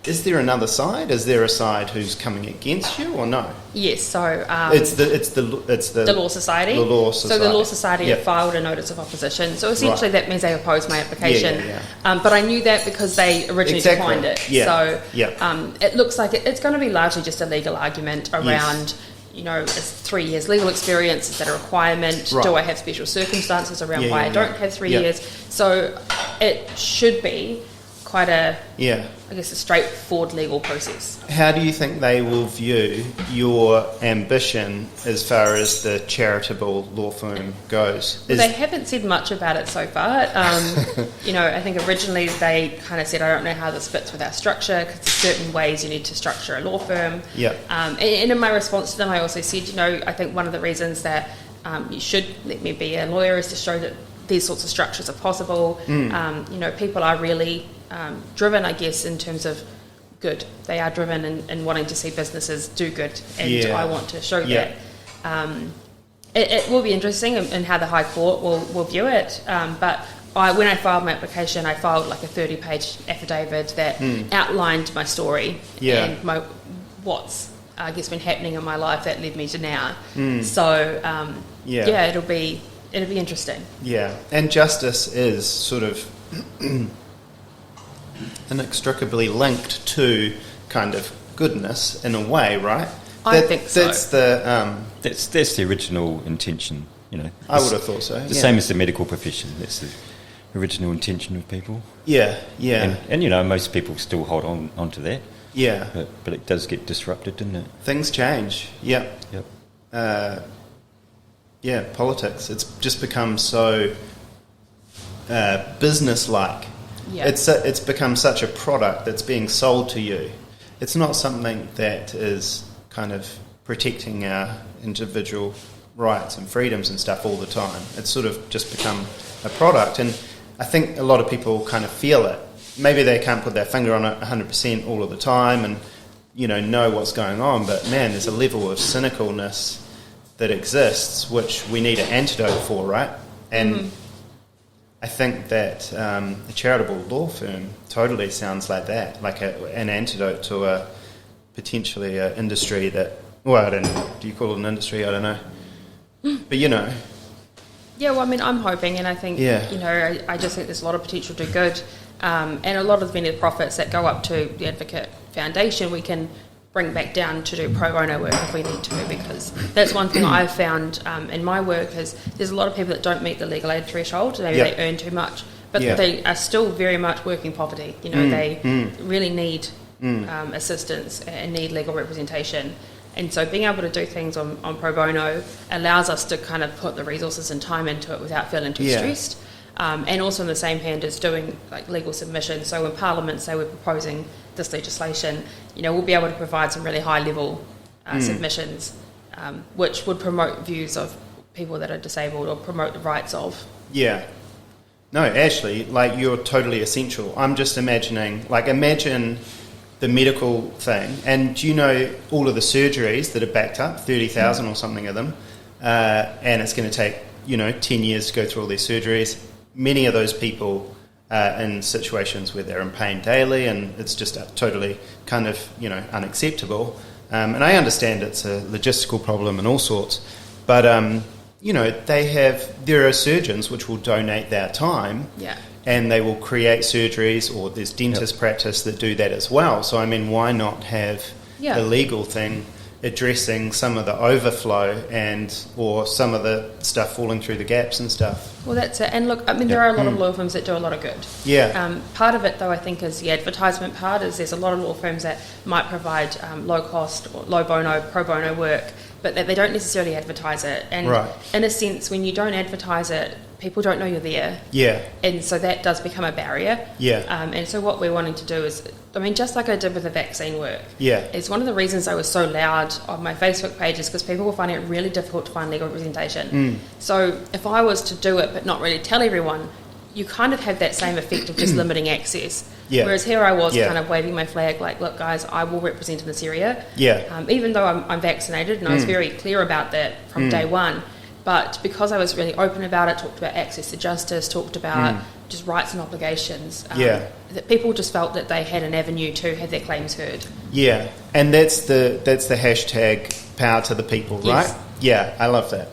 is there another side? Is there a side who's coming against you, or no? Yes. So it's the Law Society. The Law Society. So the Law Society have filed a notice of opposition. So essentially that means they opposed my application. But I knew that because they originally declined it. So it looks like it's going to be largely just a legal argument around. Is 3 years legal experience, is that a requirement? Do I have special circumstances around why I don't have 3 years? So it should be quite a a straightforward legal process. How do you think they will view your ambition as far as the charitable law firm goes? They haven't said much about it so far. I think originally they kind of said, I don't know how this fits with our structure, because there's certain ways you need to structure a law firm. And in my response to them, I also said, I think one of the reasons that you should let me be a lawyer is to show that these sorts of structures are possible. People are really driven, I guess, in terms of good. They are driven in wanting to see businesses do good, and I want to show that. It will be interesting in how the High Court will view it, but when I filed my application, I filed like a 30-page affidavit that outlined my story and what's been happening in my life that led me to now. So it'll be interesting. And justice is sort of inextricably linked to kind of goodness in a way, right? I think so. That's that's the original intention. I would have thought so. The same as the medical profession. That's the original intention of people. And most people still hold on to that. But it does get disrupted, doesn't it? Things change. Politics. It's just become so business-like. Yeah. It's become such a product that's being sold to you. It's not something that is kind of protecting our individual rights and freedoms and stuff all the time. It's sort of just become a product, and I think a lot of people kind of feel it. Maybe they can't put their finger on it 100% all of the time and, know what's going on, but man, there's a level of cynicalness that exists which we need an antidote for, right? And I think that a charitable law firm totally sounds like that, like an antidote to a potentially an industry that, well, I don't know, do you call it an industry? I don't know. But Yeah, well, I mean, I'm hoping, and I think, I just think there's a lot of potential to do good. And a lot of the profits that go up to the Advocate Foundation, we can bring back down to do pro bono work if we need to, because that's one thing I've found in my work is there's a lot of people that don't meet the legal aid threshold. Maybe they earn too much, but they are still very much working poverty. They really need assistance and need legal representation. And so being able to do things on pro bono allows us to kind of put the resources and time into it without feeling too stressed. And also in the same hand as doing like legal submissions. So when Parliament say we're proposing this legislation, we'll be able to provide some really high level submissions, which would promote views of people that are disabled or promote the rights of. Yeah. No, Ashleigh, you're totally essential. I'm just imagining, imagine the medical thing, and do you know all of the surgeries that are backed up, 30,000 or something of them, and it's going to take, 10 years to go through all these surgeries. Many of those people are in situations where they're in pain daily, and it's just totally kind of, unacceptable. And I understand it's a logistical problem and all sorts, but, there are surgeons which will donate their time. Yeah. And they will create surgeries, or there's dentist practice that do that as well. So, I mean, why not have a legal thing addressing some of the overflow or some of the stuff falling through the gaps and stuff? Well, that's it. And look, I mean, there are a lot of law firms that do a lot of good. Yeah. Part of it, though, I think, is the advertisement part, is there's a lot of law firms that might provide low cost or low bono, pro bono work, but that they don't necessarily advertise it. And in a sense, when you don't advertise it, people don't know you're there. Yeah. And so that does become a barrier. Yeah. And so what we're wanting to do is, I mean, just like I did with the vaccine work. Yeah. It's one of the reasons I was so loud on my Facebook pages, because people were finding it really difficult to find legal representation. So if I was to do it but not really tell everyone, you kind of have that same effect of just limiting access. Yeah. Whereas here I was kind of waving my flag like, look, guys, I will represent in this area. Yeah. Even though I'm vaccinated, and I was very clear about that from day one. But because I was really open about it, talked about access to justice, talked about just rights and obligations, that people just felt that they had an avenue to have their claims heard. Yeah, and that's the hashtag power to the people, right? Yes. Yeah, I love that.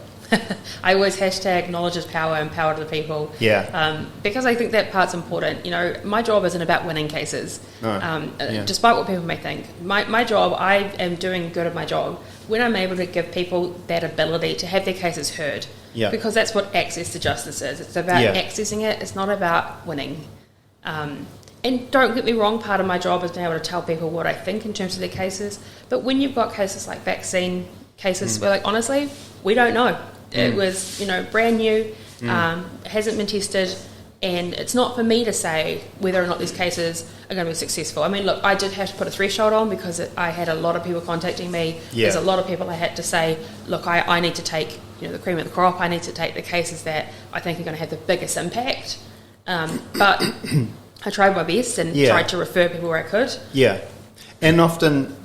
I always hashtag knowledge is power and power to the people. Yeah. Because I think that part's important. My job isn't about winning cases, despite what people may think. My job, I am doing good at my job when I'm able to give people that ability to have their cases heard. Yeah. Because that's what access to justice is. It's about accessing it. It's not about winning. And don't get me wrong, part of my job is being able to tell people what I think in terms of their cases. But when you've got cases like vaccine cases, where honestly, we don't know. It was, brand new, hasn't been tested, and it's not for me to say whether or not these cases are going to be successful. I mean, look, I did have to put a threshold on because I had a lot of people contacting me. Yeah. There's a lot of people I had to say, look, I need to take the cream of the crop. I need to take the cases that I think are going to have the biggest impact. But I tried my best and tried to refer people where I could. Yeah. And often,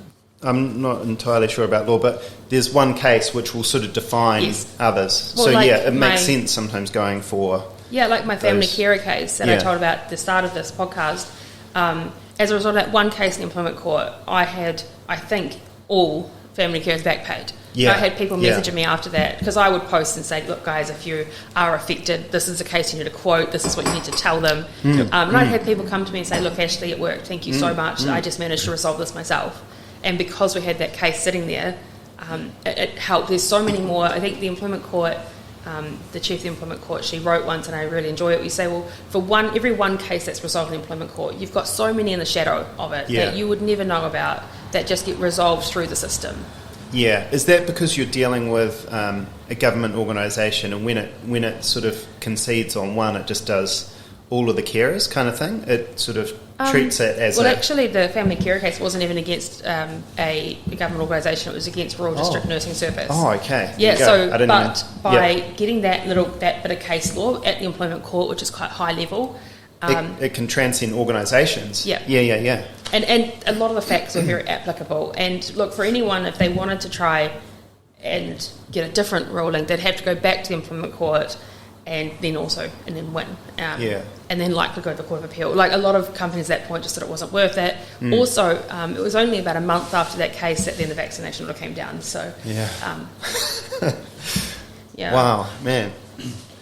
I'm not entirely sure about law, but there's one case which will sort of define others. Well, so, it makes sense sometimes going for... Yeah, like my family carer case that I told about at the start of this podcast. As a result of that one case in the employment court, I had, I think, all family carers back paid. Yeah. I had people messaging me after that, because I would post and say, look, guys, if you are affected, this is a case you need to quote, this is what you need to tell them. And I'd had people come to me and say, look, Ashleigh, it worked, thank you so much. I just managed to resolve this myself. And because we had that case sitting there, it helped. There's so many more. I think the employment court, the chief of the employment court, she wrote once, and I really enjoy it. You say, well, for every one case that's resolved in the employment court, you've got so many in the shadow of it that you would never know about that just get resolved through the system. Yeah. Is that because you're dealing with a government organisation, and when it sort of concedes on one, it just does all of the carers kind of thing? It sort of treats it as actually, the family carer case wasn't even against a government organisation. It was against Royal District Nursing Service. Oh, okay. Yeah, so, by getting that bit of case law at the employment court, which is quite high level... it can transcend organisations. Yeah. Yeah. And a lot of the facts are very applicable. And look, for anyone, if they wanted to try and get a different ruling, they'd have to go back to the employment court and then win. And then likely go to the Court of Appeal. Like, a lot of companies at that point just said it wasn't worth it. Also, it was only about a month after that case that then the vaccination order came down. So, yeah. Wow, man.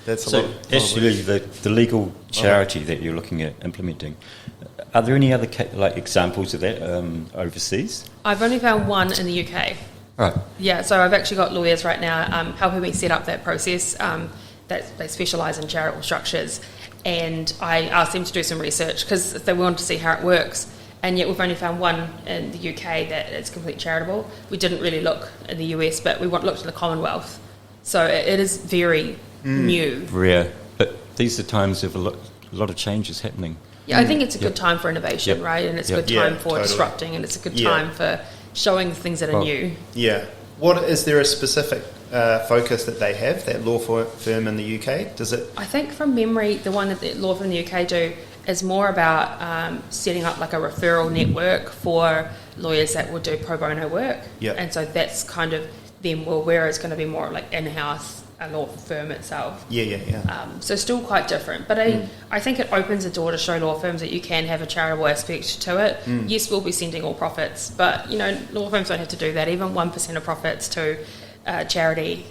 That's a lot. Actually, the legal charity that you're looking at implementing, are there any other examples of that overseas? I've only found one in the UK. Right. Yeah, so I've actually got lawyers right now helping me set up that process. That they specialise in charitable structures, and I asked them to do some research because they wanted to see how it works. And yet we've only found one in the UK that is completely charitable. We didn't really look in the US, but we looked in the Commonwealth. So it is very new. Rare. But these are times of a lot of changes happening. Yeah, I think it's a good time for innovation, right? And it's a good time for disrupting, and it's a good time for showing things that are new. Yeah. Is there a specific focus that they have, that law firm in the UK? Does it? I think from memory, the one that the law firm in the UK do is more about setting up like a referral network for lawyers that will do pro bono work. Yeah. And so that's kind of them, where it's going to be more like in-house, a law firm itself. So still quite different, but I think it opens the door to show law firms that you can have a charitable aspect to it. Yes, we'll be sending all profits, but law firms don't have to do that. Even 1% of profits to charity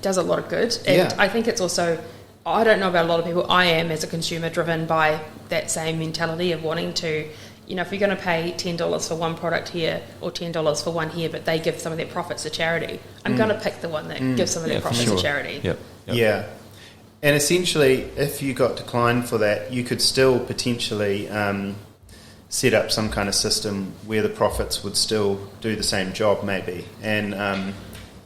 does a lot of good. And I think it's also, I don't know about a lot of people, I am as a consumer driven by that same mentality of wanting to, if you're going to pay $10 for one product here or $10 for one here, but they give some of their profits to charity, I'm going to pick the one that gives some of their profits to charity. Yep. Yeah. And essentially, if you got declined for that, you could still potentially set up some kind of system where the profits would still do the same job, maybe, and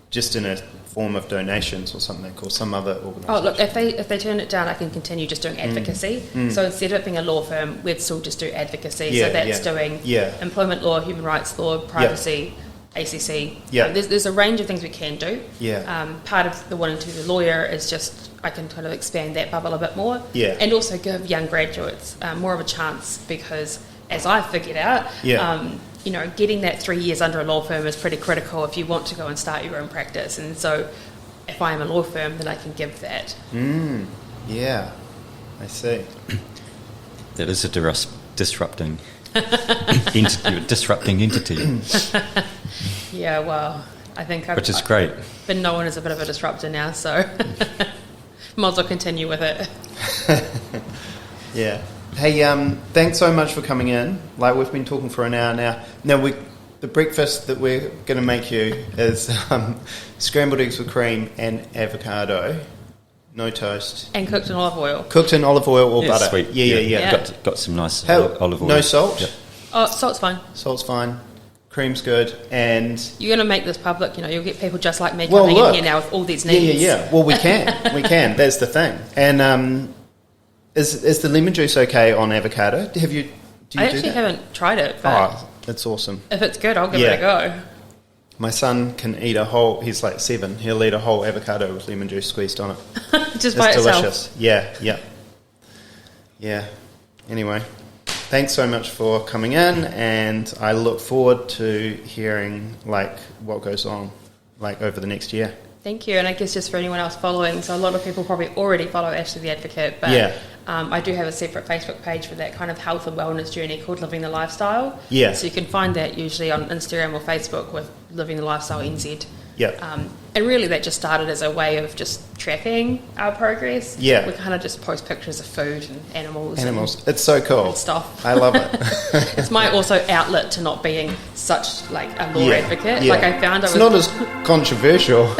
just in a form of donations or something, or some other organisation. Oh, look, if they turn it down, I can continue just doing advocacy. So instead of it being a law firm, we'd still just do advocacy. So that's doing employment law, human rights law, privacy, ACC. There's a range of things we can do. Part of the wanting to be the lawyer is just I can kind of expand that bubble a bit more. And also give young graduates more of a chance, because as I figured out, getting that 3 years under a law firm is pretty critical if you want to go and start your own practice. And so if I am a law firm, then I can give that. Yeah, I see. That is a disrupting entity. Yeah, well, I think which is great. I've been known as a bit of a disruptor now, so might as well continue with it. Yeah. Hey, thanks so much for coming in. Like, we've been talking for an hour now. Now, the breakfast that we're going to make you is scrambled eggs with cream and avocado, no toast. And cooked in olive oil. Cooked in olive oil or butter. Sweet. Yeah. Got some nice olive oil. No salt? Yep. Oh, salt's fine. Salt's fine. Cream's good. And you're going to make this public, you'll get people just like me coming in here now with all these needs. Yeah. Well, we can. We can. That's the thing. And is the lemon juice okay on avocado? I actually haven't tried it, but it's awesome. If it's good, I'll give it a go. My son can eat he's like 7, he'll eat a whole avocado with lemon juice squeezed on it. Just by itself? Delicious. Yeah. Anyway, thanks so much for coming in, and I look forward to hearing what goes on over the next year. Thank you, and I guess just for anyone else following, so a lot of people probably already follow Ashleigh the Advocate, but I do have a separate Facebook page for that kind of health and wellness journey called Living the Lifestyle. So you can find that usually on Instagram or Facebook with Living the Lifestyle NZ. And really that just started as a way of just tracking our progress. We kind of just post pictures of food and animals. It's so cool. And stuff. I love it. It's my also outlet to not being such a law advocate. I found it's not as controversial.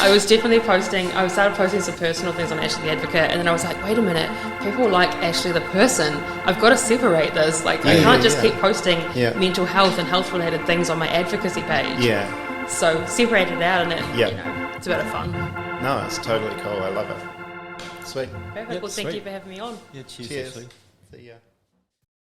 I was definitely I started posting some personal things on Ashleigh the Advocate, and then I was like, wait a minute, people like Ashleigh the person. I've got to separate this. I can't just keep posting mental health and health related things on my advocacy page. So separate it out, and it's a bit of fun. No, it's totally cool. I love it. Sweet. Perfect. Yep, Well, thank sweet. you for having me on. Yeah, cheers, Cheers. Ashley. See ya.